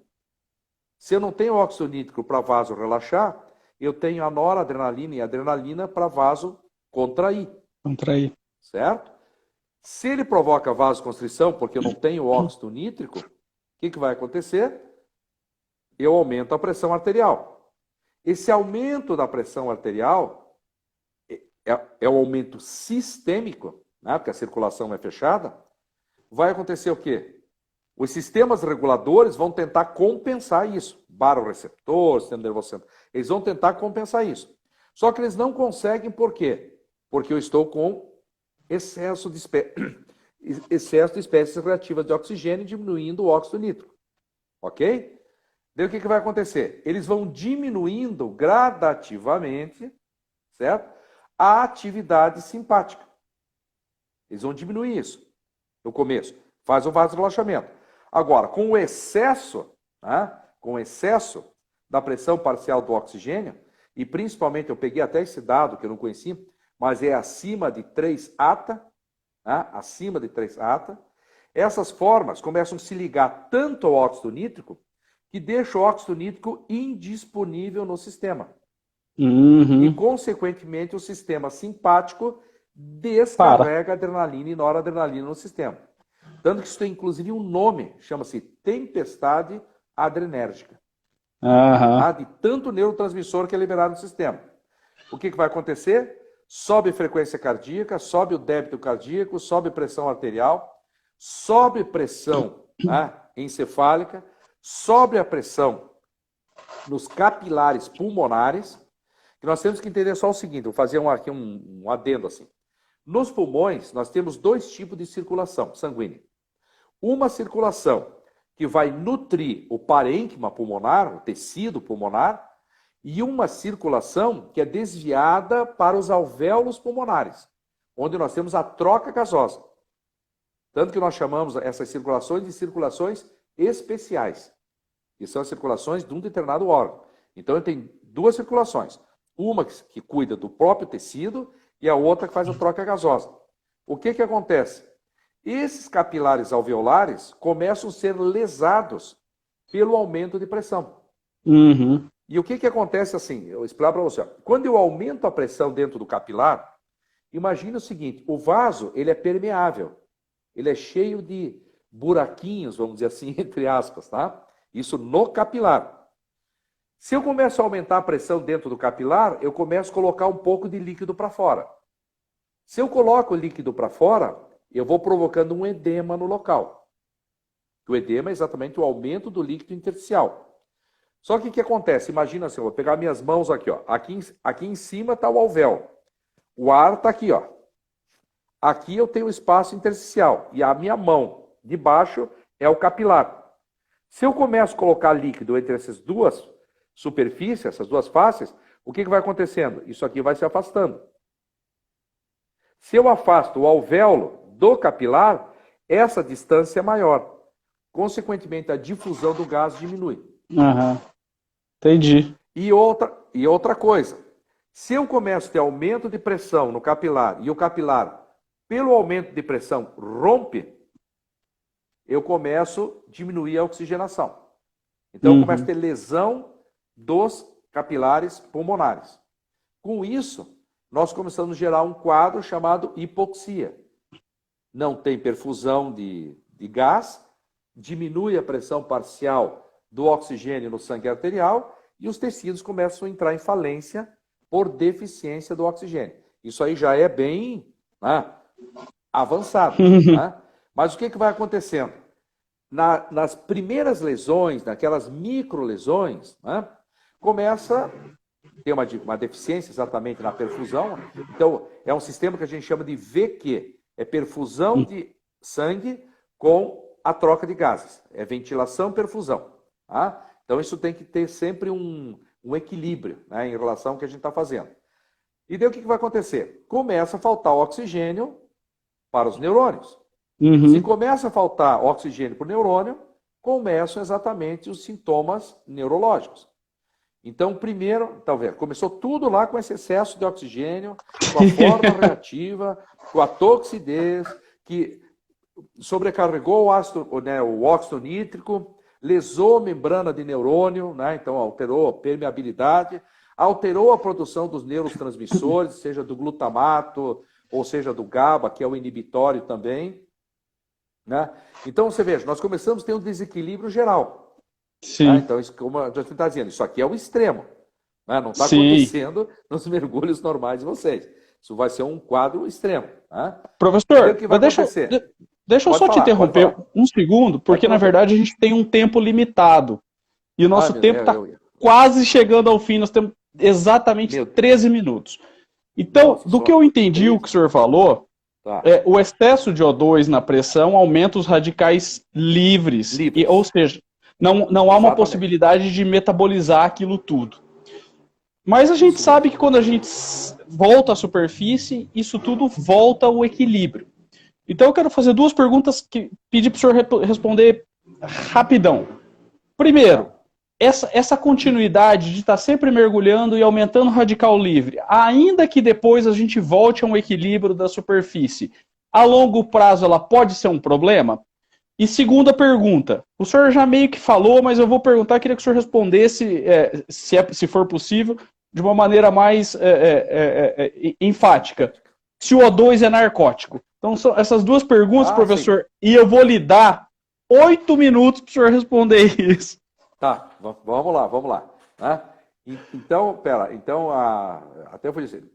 Se eu não tenho óxido nítrico para vasorelaxar, eu tenho a noradrenalina e a adrenalina para vasocontrair. Contrair. Certo? Se ele provoca vasoconstrição, porque eu não tenho óxido nítrico, o que vai acontecer? Eu aumento a pressão arterial. Esse aumento da pressão arterial é um aumento sistêmico, né? Porque a circulação é fechada. Vai acontecer o quê? Os sistemas reguladores vão tentar compensar isso. Baroreceptor, sistema nervoso central. Eles vão tentar compensar isso. Só que eles não conseguem, por quê? Porque eu estou com excesso de espécies reativas de oxigênio, diminuindo o óxido nítrico. Ok? Daí o que vai acontecer? Eles vão diminuindo gradativamente, certo? A atividade simpática. Eles vão diminuir isso no começo. Faz o vasorelaxamento. Agora, com o excesso, né? Com o excesso da pressão parcial do oxigênio, e principalmente, eu peguei até esse dado que eu não conhecia, mas é acima de 3 ATA, né? Acima de 3 ATA, essas formas começam a se ligar tanto ao óxido nítrico, que deixa o óxido nítrico indisponível no sistema. E, consequentemente, o sistema simpático descarrega adrenalina e noradrenalina no sistema. Tanto que isso tem, inclusive, um nome, chama-se tempestade adrenérgica. De tanto neurotransmissor que é liberado no sistema. O que vai acontecer? Sobe frequência cardíaca, sobe o débito cardíaco, sobe pressão arterial, sobe pressão, né, encefálica, sobe a pressão nos capilares pulmonares. Que nós temos que entender só o seguinte, vou fazer aqui um adendo assim. Nos pulmões, nós temos 2 tipos de circulação sanguínea. Uma circulação que vai nutrir o parênquima pulmonar, o tecido pulmonar, e uma circulação que é desviada para os alvéolos pulmonares, onde nós temos a troca gasosa. Tanto que nós chamamos essas circulações de circulações especiais, que são as circulações de um determinado órgão. Então, tem 2 circulações. Uma que cuida do próprio tecido e a outra que faz a troca gasosa. O que acontece? Esses capilares alveolares começam a ser lesados pelo aumento de pressão. E o que acontece assim? Eu vou explicar para você. Quando eu aumento a pressão dentro do capilar, imagine o seguinte, o vaso ele é permeável. Ele é cheio de buraquinhos, vamos dizer assim, entre aspas, tá? Isso no capilar. Se eu começo a aumentar a pressão dentro do capilar, eu começo a colocar um pouco de líquido para fora. Se eu coloco o líquido para fora, eu vou provocando um edema no local. O edema é exatamente o aumento do líquido intersticial. Só que o que acontece? Imagina assim, eu vou pegar minhas mãos aqui, ó. Aqui em cima está o alvéolo. O ar está aqui, ó. Aqui eu tenho o espaço intersticial. E a minha mão de baixo é o capilar. Se eu começo a colocar líquido entre essas 2 superfícies, essas 2 faces, o que vai acontecendo? Isso aqui vai se afastando. Se eu afasto o alvéolo do capilar, essa distância é maior. Consequentemente, a difusão do gás diminui. Entendi. E outra coisa, se eu começo a ter aumento de pressão no capilar e o capilar, pelo aumento de pressão, rompe, eu começo a diminuir a oxigenação. Então, eu começo a ter lesão dos capilares pulmonares. Com isso, nós começamos a gerar um quadro chamado hipoxia. Não tem perfusão de gás, diminui a pressão parcial do oxigênio no sangue arterial e os tecidos começam a entrar em falência por deficiência do oxigênio. Isso aí já é bem avançado. Mas o que vai acontecendo? Nas primeiras lesões, naquelas microlesões, começa a ter uma deficiência exatamente na perfusão. Então, é um sistema que a gente chama de VQ. É perfusão de sangue com a troca de gases. É ventilação e perfusão. Então, isso tem que ter sempre um equilíbrio, né, em relação ao que a gente está fazendo. E daí o que vai acontecer? Começa a faltar oxigênio para os neurônios. Se começa a faltar oxigênio para o neurônio, começam exatamente os sintomas neurológicos. Então, primeiro, talvez, começou tudo lá com esse excesso de oxigênio, com a forma reativa, com a toxidez, que sobrecarregou o óxido nítrico, lesou a membrana de neurônio, né? Então alterou a permeabilidade, alterou a produção dos neurotransmissores, seja do glutamato, ou seja do GABA, que é o inibitório também. Né? Então, você veja, nós começamos a ter um desequilíbrio geral. Sim. Né? Então, isso, como a gente está dizendo, isso aqui é o extremo. Né? Não está acontecendo nos mergulhos normais de vocês. Isso vai ser um quadro extremo. Né? Professor, o que vai acontecer? Deixa eu só te interromper um segundo, porque na verdade a gente tem um tempo limitado. E o nosso tempo está quase chegando ao fim, nós temos exatamente 13 minutos. Então, do que eu entendi o que o senhor falou, o excesso de O2 na pressão aumenta os radicais livres. Ou seja, não há uma possibilidade de metabolizar aquilo tudo. Mas a gente sabe que quando a gente volta à superfície, isso tudo volta ao equilíbrio. Então eu quero fazer duas perguntas que pedi para o senhor responder rapidão. Primeiro, essa continuidade de estar sempre mergulhando e aumentando o radical livre, ainda que depois a gente volte a um equilíbrio da superfície, a longo prazo ela pode ser um problema? E segunda pergunta, o senhor já meio que falou, mas eu vou perguntar, queria que o senhor respondesse, se for possível, de uma maneira mais enfática. Se o O2 é narcótico. Então, são essas duas perguntas, professor, sim. E eu vou lhe dar 8 minutos para o senhor responder isso. Tá, vamos lá. Né? Então, até eu vou dizer,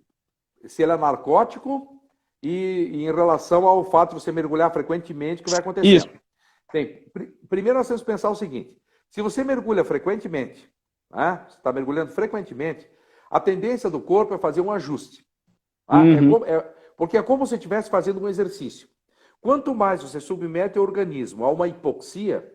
se ele é narcótico e em relação ao fato de você mergulhar frequentemente, o que vai acontecer? Isso. Primeiro nós temos que pensar o seguinte, se você mergulha frequentemente, né? Você está mergulhando frequentemente, a tendência do corpo é fazer um ajuste. Tá? Porque é como se estivesse fazendo um exercício. Quanto mais você submete o organismo a uma hipoxia,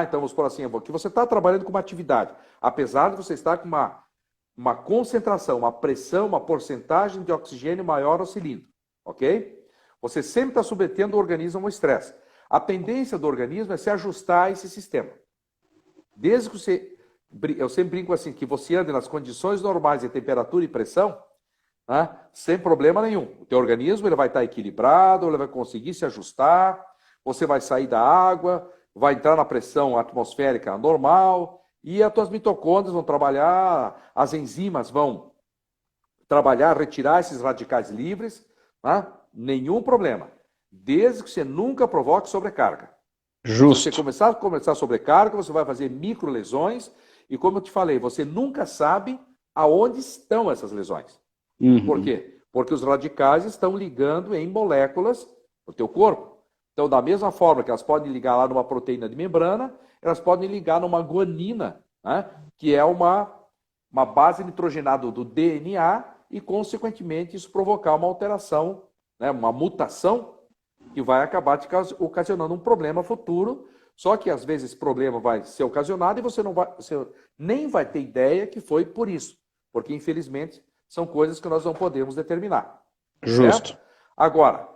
então vamos por assim, que você está trabalhando com uma atividade, apesar de você estar com uma concentração, uma pressão, uma porcentagem de oxigênio maior no cilindro, ok? Você sempre está submetendo o organismo a um estresse. A tendência do organismo é se ajustar a esse sistema. Desde que você, eu sempre brinco assim, que você ande nas condições normais de temperatura e pressão, sem problema nenhum. O teu organismo ele vai estar equilibrado, ele vai conseguir se ajustar, você vai sair da água, vai entrar na pressão atmosférica normal e as tuas mitocôndrias vão trabalhar, as enzimas vão trabalhar, retirar esses radicais livres, nenhum problema. Desde que você nunca provoque sobrecarga. Justo. Se você começar a sobrecarga, você vai fazer microlesões e, como eu te falei, você nunca sabe aonde estão essas lesões. Por quê? Porque os radicais estão ligando em moléculas no teu corpo. Então, da mesma forma que elas podem ligar lá numa proteína de membrana, elas podem ligar numa guanina, que é uma base nitrogenada do DNA e, consequentemente, isso provocar uma alteração, uma mutação que vai acabar te ocasionando um problema futuro. Só que, às vezes, esse problema vai ser ocasionado e você nem vai ter ideia que foi por isso. Porque, infelizmente, são coisas que nós não podemos determinar. Justo. Certo? Agora,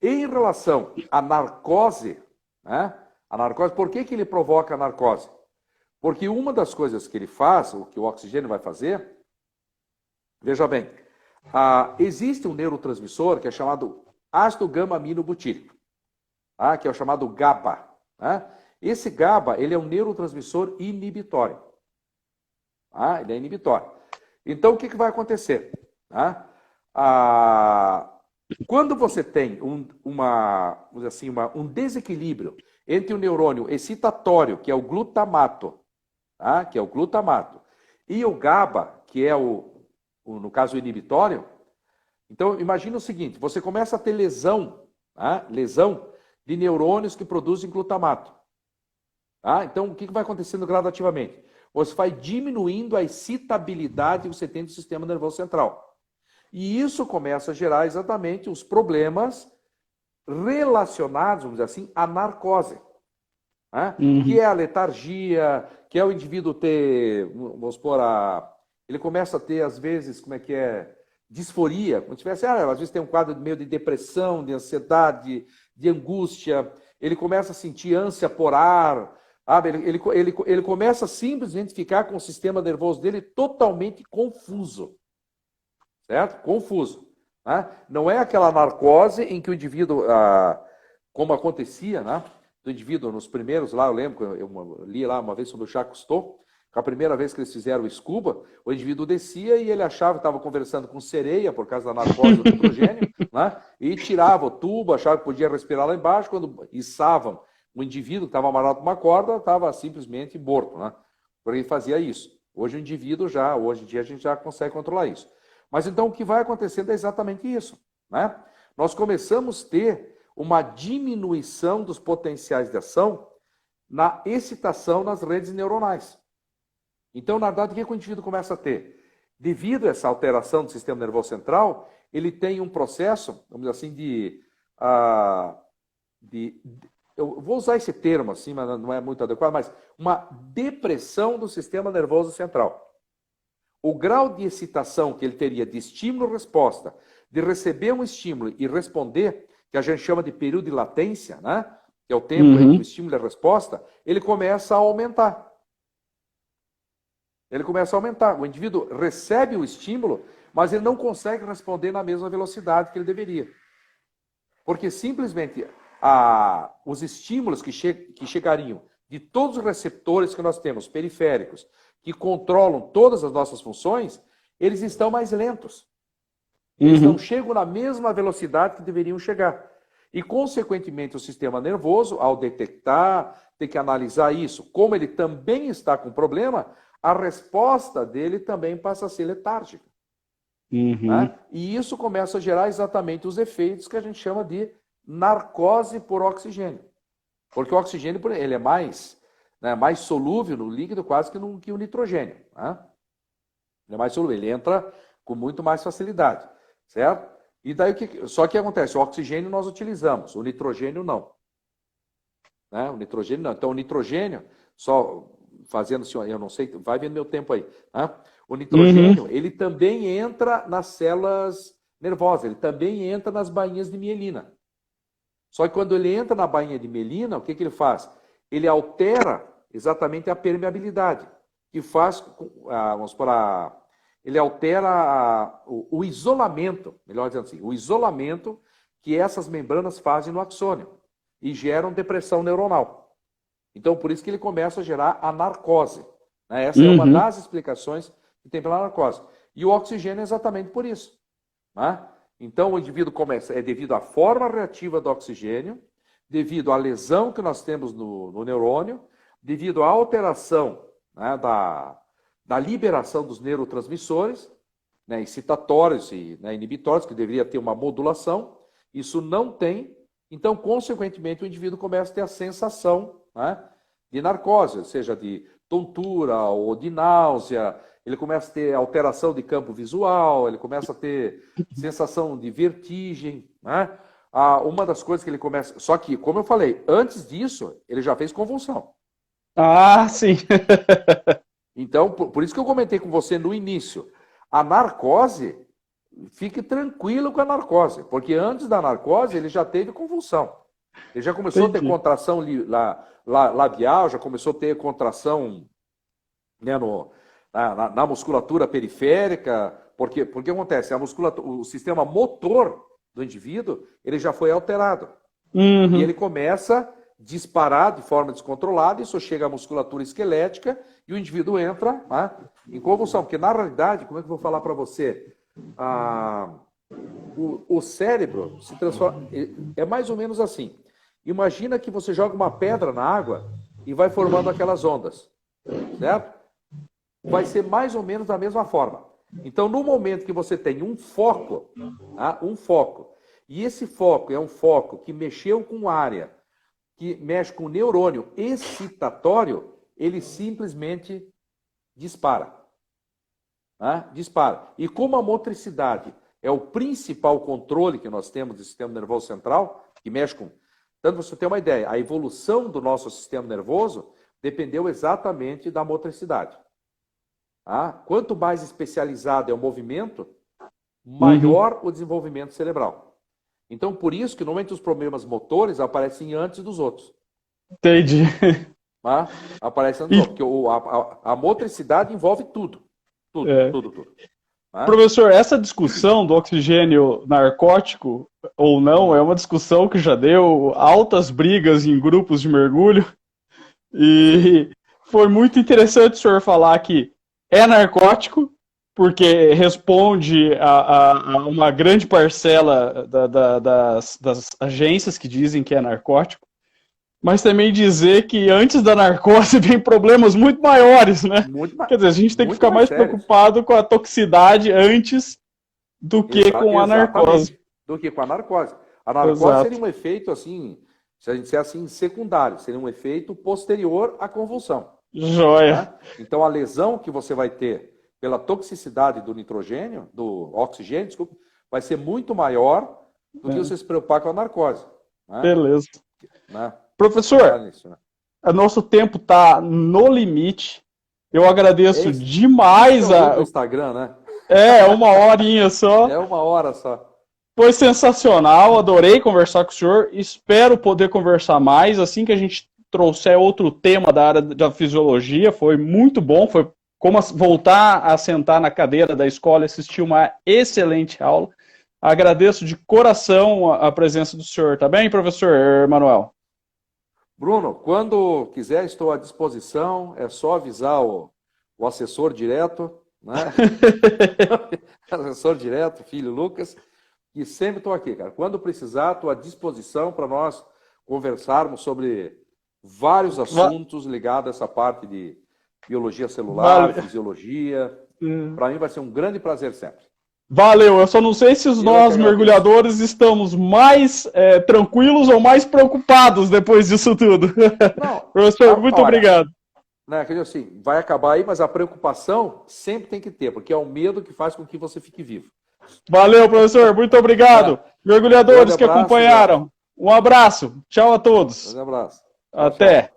em relação à narcose, por que ele provoca a narcose? Porque uma das coisas que ele faz, o que o oxigênio vai fazer, veja bem, existe um neurotransmissor que é chamado ácido gama-aminobutírico, que é o chamado GABA. Esse GABA ele é um neurotransmissor inibitório. Ele é inibitório. Então, o que vai acontecer? Quando você tem um desequilíbrio entre o neurônio excitatório, que é o glutamato, e o GABA, que é no caso, o inibitório, então imagina o seguinte, você começa a ter lesão de neurônios que produzem glutamato. Então, o que vai acontecendo gradativamente? Você vai diminuindo a excitabilidade que você tem do sistema nervoso central. E isso começa a gerar exatamente os problemas relacionados, vamos dizer assim, à narcose. Que é a letargia, que é o indivíduo ter, vamos supor, ele começa a ter, às vezes, disforia, como se tivesse, às vezes tem um quadro meio de depressão, de ansiedade, de angústia, ele começa a sentir ânsia por ar, Ele começa a simplesmente ficar com o sistema nervoso dele totalmente confuso. Certo? Confuso. Né? Não é aquela narcose em que o indivíduo, como acontecia, né? Do indivíduo nos primeiros lá, eu lembro, eu li lá uma vez sobre o Jacques Cousteau, que a primeira vez que eles fizeram o scuba, o indivíduo descia e ele achava que estava conversando com sereia por causa da narcose do nitrogênio, né? E tirava o tubo, achava que podia respirar lá embaixo, quando içavam o indivíduo que estava amarrado com uma corda, estava simplesmente morto, né? Porque ele fazia isso. Hoje o indivíduo hoje em dia a gente já consegue controlar isso. Mas então o que vai acontecendo é exatamente isso, né? Nós começamos a ter uma diminuição dos potenciais de ação na excitação nas redes neuronais. Então, na verdade, o que o indivíduo começa a ter? Devido a essa alteração do sistema nervoso central, ele tem um processo, vamos dizer assim, eu vou usar esse termo assim, mas não é muito adequado, mas uma depressão do sistema nervoso central. O grau de excitação que ele teria de estímulo-resposta, de receber um estímulo e responder, que a gente chama de período de latência, né? Que é o tempo entre o estímulo e a resposta, ele começa a aumentar. Ele começa a aumentar. O indivíduo recebe o estímulo, mas ele não consegue responder na mesma velocidade que ele deveria. Porque simplesmente os estímulos que chegariam de todos os receptores que nós temos, periféricos, que controlam todas as nossas funções, eles estão mais lentos. Eles não chegam na mesma velocidade que deveriam chegar. E, consequentemente, o sistema nervoso, ao detectar, ter que analisar isso, como ele também está com problema, a resposta dele também passa a ser letárgica. Né? E isso começa a gerar exatamente os efeitos que a gente chama de narcose por oxigênio. Porque o oxigênio ele é mais solúvel no líquido quase que o nitrogênio. Né? Ele é mais solúvel, ele entra com muito mais facilidade. Certo? E daí só que acontece, o oxigênio nós utilizamos, o nitrogênio não. Né? O nitrogênio não. Então o nitrogênio, só fazendo assim, eu não sei, vai vendo meu tempo aí. Né? O nitrogênio, ele também entra nas células nervosas, ele também entra nas bainhas de mielina. Só que quando ele entra na bainha de mielina, o que ele faz? Ele altera exatamente a permeabilidade, que faz, vamos por ele altera o isolamento, melhor dizendo assim, o isolamento que essas membranas fazem no axônio e geram depressão neuronal. Então, por isso que ele começa a gerar a narcose. Né? Essa é uma das explicações que tem pela narcose. E o oxigênio é exatamente por isso. Né? Então, o indivíduo é devido à forma reativa do oxigênio, devido à lesão que nós temos no neurônio, devido à alteração, né, da liberação dos neurotransmissores, né, excitatórios e inibitórios, que deveria ter uma modulação, isso não tem, então, consequentemente, o indivíduo começa a ter a sensação, né, de narcose, seja de tontura ou de náusea, ele começa a ter alteração de campo visual, ele começa a ter sensação de vertigem, né? Uma das coisas que ele começa... Só que, como eu falei, antes disso, ele já fez convulsão. Ah, sim. Então, por isso que eu comentei com você no início. A narcose, fique tranquilo com a narcose, porque antes da narcose ele já teve convulsão. Ele já começou a ter contração labial, já começou a ter contração, né, na musculatura periférica, porque acontece? O sistema motor do indivíduo ele já foi alterado. E ele começa a disparar de forma descontrolada, isso chega à musculatura esquelética e o indivíduo entra, né, em convulsão. Porque, na realidade, como é que eu vou falar para você? O cérebro se transforma... É mais ou menos assim. Imagina que você joga uma pedra na água e vai formando aquelas ondas. Certo? Vai ser mais ou menos da mesma forma. Então, no momento que você tem um foco, e esse foco é um foco que mexeu com área, que mexe com o neurônio excitatório, ele simplesmente dispara. Dispara. E como a motricidade é o principal controle que nós temos do sistema nervoso central, que mexe com... Tanto para você ter uma ideia, a evolução do nosso sistema nervoso dependeu exatamente da motricidade. Quanto mais especializado é o movimento, maior o desenvolvimento cerebral. Então, por isso que normalmente os problemas motores aparecem antes dos outros. Entendi. Tá? Aparece no porque a motricidade envolve tudo. Tudo. Tá? Professor, essa discussão do oxigênio narcótico ou não é uma discussão que já deu altas brigas em grupos de mergulho. E foi muito interessante o senhor falar que é narcótico, porque responde a uma grande parcela das agências que dizem que é narcótico, mas também dizer que antes da narcose vem problemas muito maiores, né? Quer dizer, a gente tem que ficar mais preocupado com a toxicidade antes do que com a narcose. Do que com a narcose. A narcose seria um efeito, assim, se a gente disser assim, secundário, seria um efeito posterior à convulsão. Joia. Né? Então, a lesão que você vai ter pela toxicidade do nitrogênio, do oxigênio, desculpa, vai ser muito maior do que você se preocupar com a narcose. Né? Beleza. Né? Professor, o nosso tempo está no limite. Eu agradeço demais a... Instagram, né? É, 1 horinha só. É 1 hora só. Foi sensacional, adorei conversar com o senhor. Espero poder conversar mais assim que a gente trouxer outro tema da área da fisiologia. Foi muito bom, foi como voltar a sentar na cadeira da escola e assistir uma excelente aula. Agradeço de coração a presença do senhor, tá bem, professor Manuel? Bruno, quando quiser, estou à disposição. É só avisar o assessor direto, né? Assessor direto, filho Lucas, e sempre estou aqui, cara. Quando precisar, estou à disposição para nós conversarmos sobre vários assuntos ligados a essa parte de biologia celular, fisiologia. Para mim vai ser um grande prazer sempre. Valeu, eu só não sei se nós mergulhadores estamos mais tranquilos ou mais preocupados depois disso tudo. Não, professor, muito obrigado. Né, quer dizer assim, vai acabar aí, mas a preocupação sempre tem que ter, porque é o medo que faz com que você fique vivo. Valeu, professor, muito obrigado. Mergulhadores que acompanharam, um abraço. Tchau a todos. Um abraço. Até.